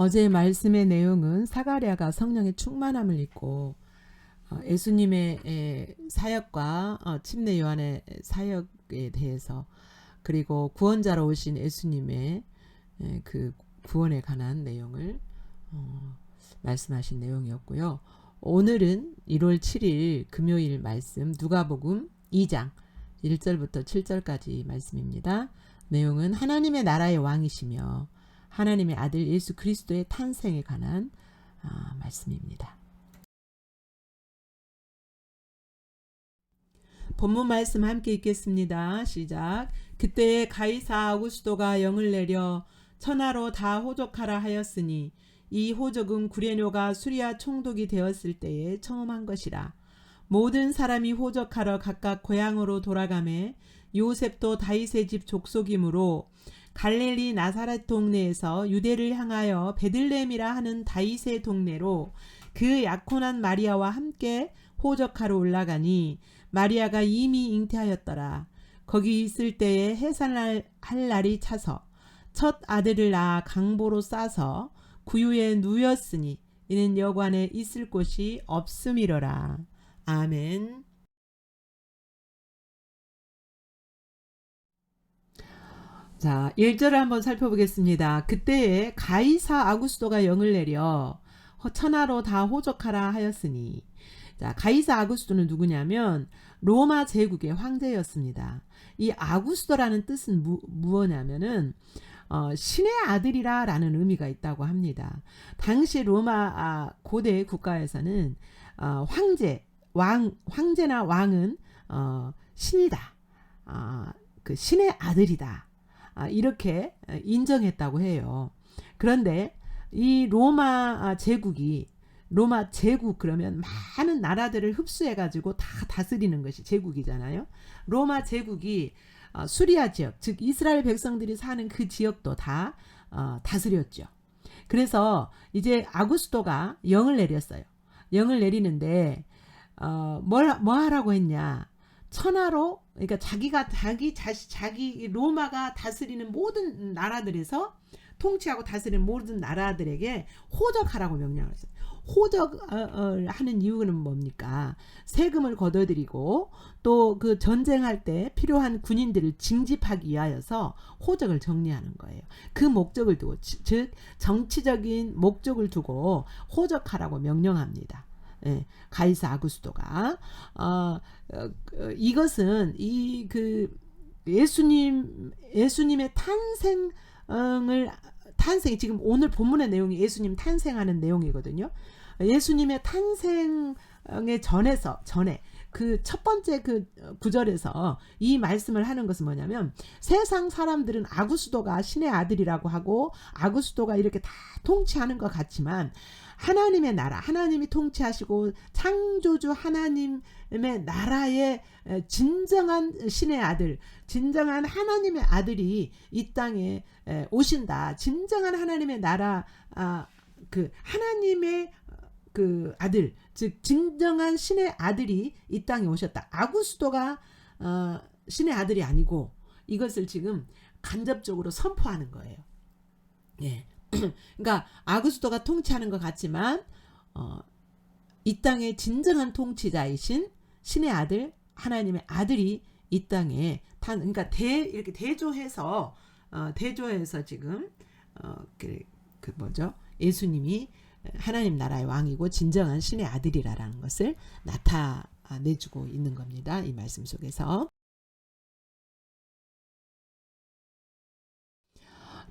어제 말씀의 내용은 사가랴가 성령의 충만함을 입고 예수님의 사역과 침례 요한의 사역에 대해서, 그리고 구원자로 오신 예수님의 그 구원에 관한 내용을 말씀하신 내용이었고요. 오늘은 1월 7일 금요일 말씀 누가복음 2장 1절부터 7절까지 말씀입니다. 내용은 하나님의 나라의 왕이시며 하나님의 아들 예수 그리스도의 탄생에 관한 말씀입니다. 본문 말씀 함께 읽겠습니다. 시작. 그때에 가이사 아구스도가 영을 내려 천하로 다 호적하라 하였으니 이 호적은 구레뇨가 수리아 총독이 되었을 때에 처음 한 것이라. 모든 사람이 호적하러 각각 고향으로 돌아가매 요셉도 다윗의 집 족속이므로 갈릴리 나사렛 동네에서 유대를 향하여 베들레헴이라 하는 다윗의 동네로 그 약혼한 마리아와 함께 호적하러 올라가니 마리아가 이미 잉태하였더라. 거기 있을 때에 해산할 날이 차서 첫 아들을 낳아 강보로 싸서 구유에 누였으니 이는 여관에 있을 곳이 없음이로라. 아멘. 자, 1절을 한번 살펴보겠습니다. 그때에 가이사 아구스도가 영을 내려 천하로 다 호적하라 하였으니, 자, 가이사 아구스도는 누구냐면 로마 제국의 황제였습니다. 이 아구스도라는 뜻은 무엇냐면은 신의 아들이라 라는 의미가 있다고 합니다. 당시 로마 고대 국가에서는 황제나 왕은 신이다. 그 신의 아들이다. 이렇게 인정했다고 해요. 그런데 이 로마 제국 그러면 많은 나라들을 흡수해 가지고 다 다스리는 것이 제국이잖아요. 로마 제국이 수리아 지역, 즉 이스라엘 백성들이 사는 그 지역도 다 다스렸죠. 그래서 이제 아구스도가 영을 내렸어요. 영을 내리는데 뭐 하라고 했냐? 천하로, 그러니까 자기 로마가 다스리는 모든 나라들에서 통치하고 다스리는 모든 나라들에게 호적하라고 명령을 했어요. 호적을 하는 이유는 뭡니까? 세금을 걷어들이고 또 그 전쟁할 때 필요한 군인들을 징집하기 위하여서 호적을 정리하는 거예요. 그 목적을 두고, 즉 정치적인 목적을 두고 호적하라고 명령합니다. 예, 가이사 아구스도가 이것은 예수님의 탄생이 지금 오늘 본문의 내용이 예수님 탄생하는 내용이거든요. 예수님의 탄생에 전에 그 첫 번째 그 구절에서 이 말씀을 하는 것은 뭐냐면, 세상 사람들은 아구스도가 신의 아들이라고 하고 아구스도가 이렇게 다 통치하는 것 같지만 하나님의 나라, 하나님이 통치하시고 창조주 하나님의 나라의 진정한 신의 아들, 진정한 하나님의 아들이 이 땅에 오신다. 진정한 하나님의 나라, 그 하나님의 그 아들, 즉 진정한 신의 아들이 이 땅에 오셨다. 아구스도가 신의 아들이 아니고 이것을 지금 간접적으로 선포하는 거예요. 예. 그러니까 아구스도가 통치하는 것 같지만 이 땅의 진정한 통치자이신 신의 아들, 하나님의 아들이 이 땅에 그러니까 이렇게 대조해서 지금 예수님이 하나님 나라의 왕이고 진정한 신의 아들이라는 것을 나타내주고 있는 겁니다. 이 말씀 속에서.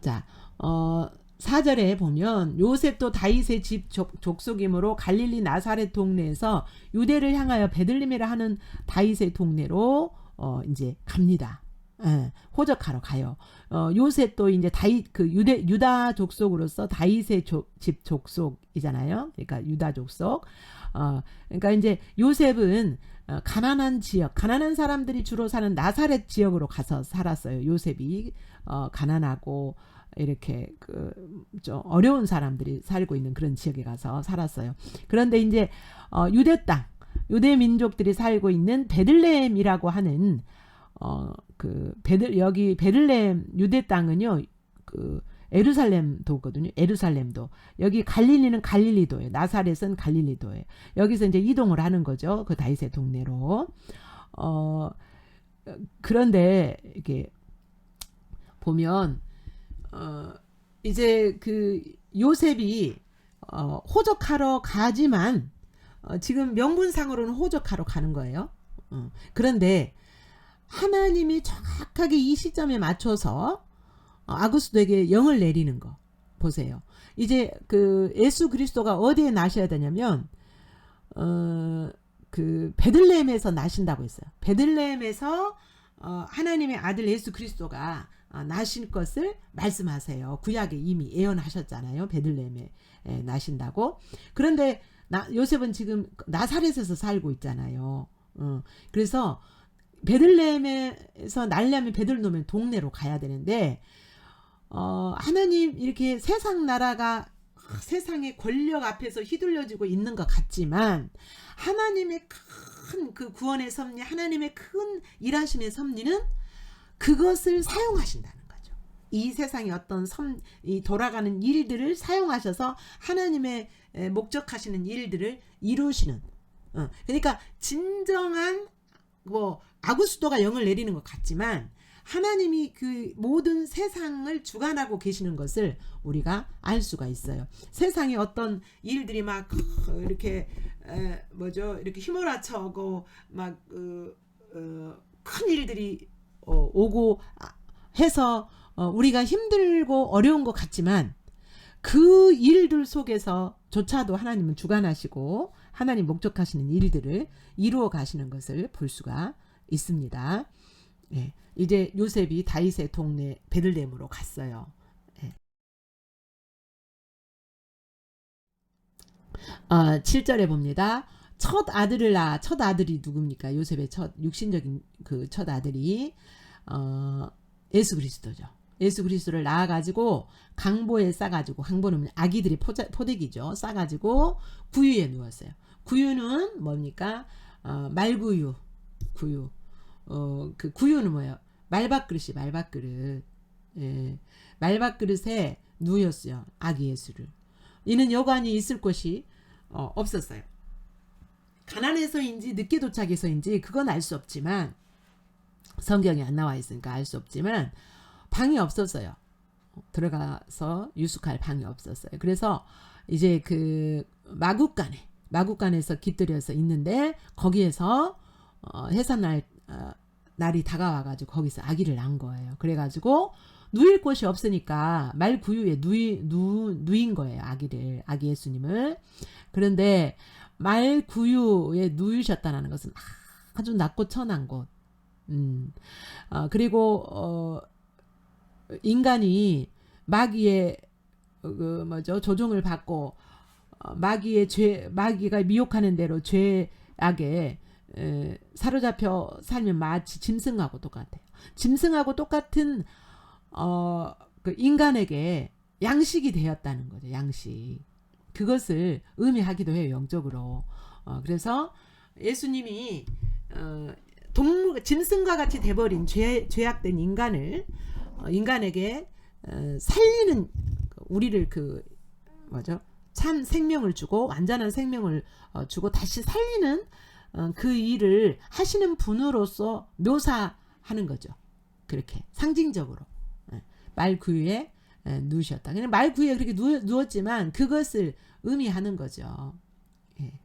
자, 4절에 보면 요셉도 다윗의 집 족속이므로 갈릴리 나사렛 동네에서 유대를 향하여 베들레헴이라 하는 다윗의 동네로 이제 갑니다. 호적하러 가요. 요셉도 이제 유다 족속으로서 다윗의 집 족속이잖아요. 그러니까 유다 족속. 그러니까 이제 요셉은 가난한 지역, 가난한 사람들이 주로 사는 나사렛 지역으로 가서 살았어요. 요셉이 가난하고 이렇게 좀 어려운 사람들이 살고 있는 그런 지역에 가서 살았어요. 그런데 이제 유대 민족들이 살고 있는 베들레헴이라고 하는 여기 베들레헴 유대 땅은요, 에루살렘도거든요. 에루살렘도. 여기 갈릴리는 갈릴리도예요. 나사렛은 갈릴리도예요. 여기서 이제 이동을 하는 거죠. 그 다윗의 동네로. 그런데 이게 보면 이제 그 요셉이 호적하러 가지만 지금 명분상으로는 호적하러 가는 거예요. 그런데 하나님이 정확하게 이 시점에 맞춰서 아구스도에게 영을 내리는 거 보세요. 이제 그 예수 그리스도가 어디에 나셔야 되냐면 그 베들레헴에서 나신다고 했어요. 베들레헴에서 하나님의 아들 예수 그리스도가 나실 것을 말씀하세요. 구약에 이미 예언하셨잖아요. 베들레헴에 나신다고. 그런데 요셉은 지금 나사렛에서 살고 있잖아요. 그래서 베들레헴에서 날려면 베들레헴 동네로 가야 되는데 하나님 이렇게 세상 나라가 세상의 권력 앞에서 휘둘려지고 있는 것 같지만 하나님의 큰 그 구원의 섭리, 하나님의 큰 일하심의 섭리는 그것을 사용하신다는 거죠. 이 세상의 어떤 이 돌아가는 일들을 사용하셔서 하나님의 목적하시는 일들을 이루시는. 그러니까 진정한 뭐 아구스도가 영을 내리는 것 같지만 하나님이 그 모든 세상을 주관하고 계시는 것을 우리가 알 수가 있어요. 세상에 어떤 일들이 막 이렇게 이렇게 휘몰아쳐고 막 큰 일들이 오고 해서 우리가 힘들고 어려운 것 같지만 그 일들 속에서조차도 하나님은 주관하시고 하나님 목적하시는 일들을 이루어 가시는 것을 볼 수가 있습니다. 예, 이제 요셉이 다윗의 동네 베들레헴으로 갔어요. 예. 7절에 봅니다. 첫 아들을 낳아. 첫 아들이 누굽니까? 요셉의 첫 육신적인 그 첫 아들이 예수 그리스도죠. 예수 그리스도를 낳아가지고 강보에 싸가지고, 강보는 아기들이 포대기죠. 싸가지고 구유에 누웠어요. 구유는 뭡니까? 말구유, 구유. 그 구유는 뭐예요? 말밥그릇이 말밥그릇. 예. 말밥그릇에 누였어요. 아기 예수를. 이는 여관이 있을 곳이 없었어요. 가난해서인지 늦게 도착해서인지 그건 알 수 없지만, 성경에 안 나와 있으니까 알 수 없지만 방이 없었어요. 들어가서 유숙할 방이 없었어요. 그래서 이제 그 마국간에서 깃들여서 있는데 거기에서 해산날 날이 다가와가지고 거기서 아기를 낳은 거예요. 그래가지고 누일 곳이 없으니까 말구유에 누인 거예요. 아기 예수님을. 그런데 말구유에 누이셨다는 것은 아주 낮고 천한 곳. 그리고 인간이 마귀의 조종을 받고 마귀가 미혹하는 대로 죄악에 사로잡혀 살면 마치 짐승하고 똑같아요. 짐승하고 똑같은 그 인간에게 양식이 되었다는 거죠. 양식. 그것을 의미하기도 해요. 영적으로. 그래서 예수님이 짐승과 같이 돼버린 죄악된 인간에게 살리는, 우리를 참 생명을 주고 완전한 생명을 주고 다시 살리는 그 일을 하시는 분으로서 묘사하는 거죠. 그렇게 상징적으로 말구유에 누우셨다. 그냥 말구유에 그렇게 누웠지만 그것을 의미하는 거죠. 예.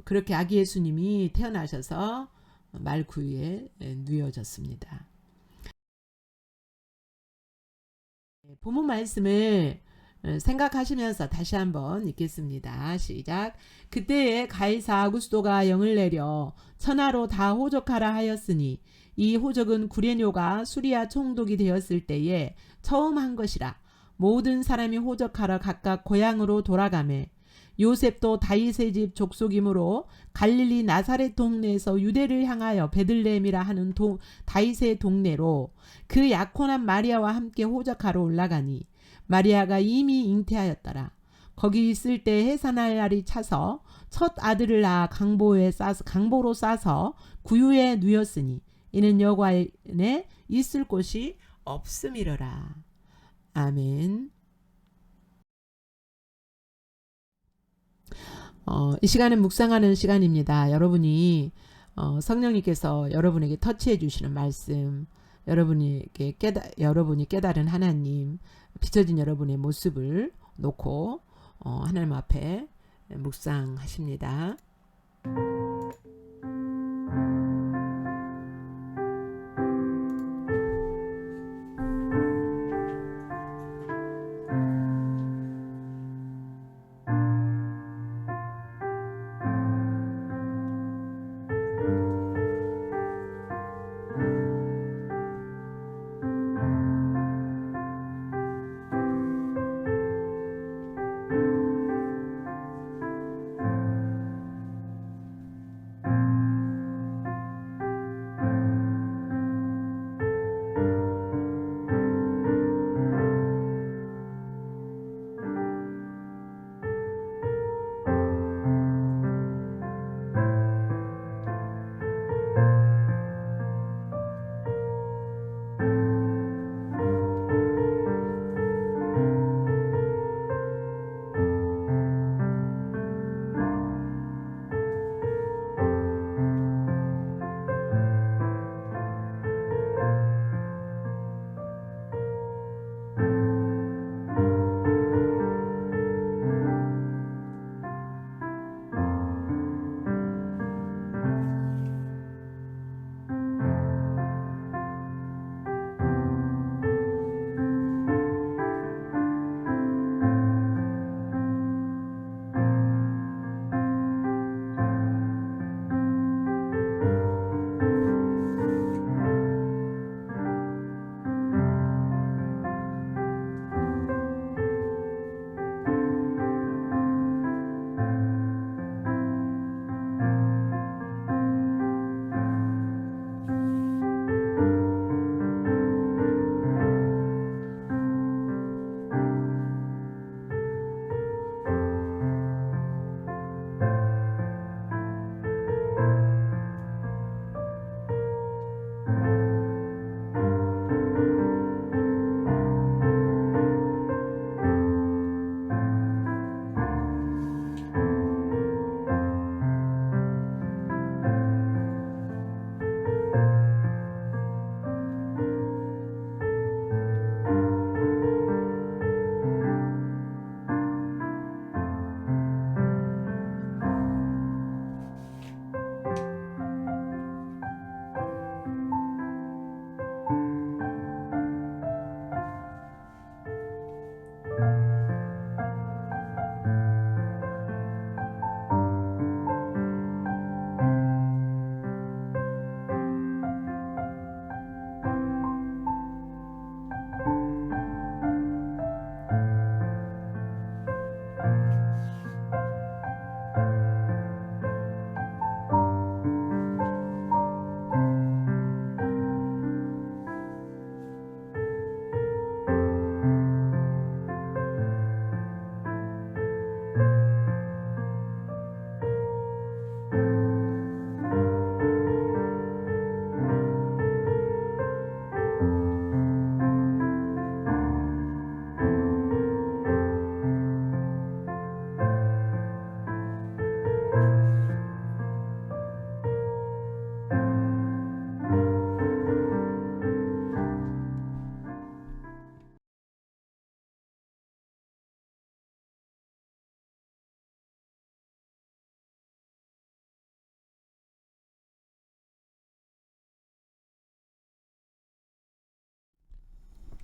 그렇게 아기 예수님이 태어나셔서 말구유에 누워졌습니다. 본문 말씀을 생각하시면서 다시 한번 읽겠습니다. 시작. 그때에 가이사 아구스도가 영을 내려 천하로 다 호적하라 하였으니 이 호적은 구레뇨가 수리아 총독이 되었을 때에 처음 한 것이라. 모든 사람이 호적하러 각각 고향으로 돌아가매 요셉도 다윗의 집 족속이므로 갈릴리 나사렛 동네에서 유대를 향하여 베들레헴이라 하는 다윗의 동네로 그 약혼한 마리아와 함께 호적하러 올라가니 마리아가 이미 잉태하였더라. 거기 있을 때 해산할 날이 차서 첫 아들을 낳아 강보로 싸서 구유에 누였으니 이는 여관에 있을 곳이 없음이러라. 아멘. 이 시간은 묵상하는 시간입니다. 여러분이 성령님께서 여러분에게 터치해 주시는 말씀, 여러분이 깨달은 하나님, 비춰진 여러분의 모습을 놓고 하나님 앞에 묵상하십니다.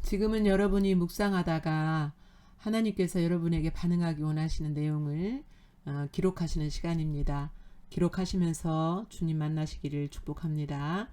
지금은 여러분이 묵상하다가 하나님께서 여러분에게 반응하기 원하시는 내용을 기록하시는 시간입니다. 기록하시면서 주님 만나시기를 축복합니다.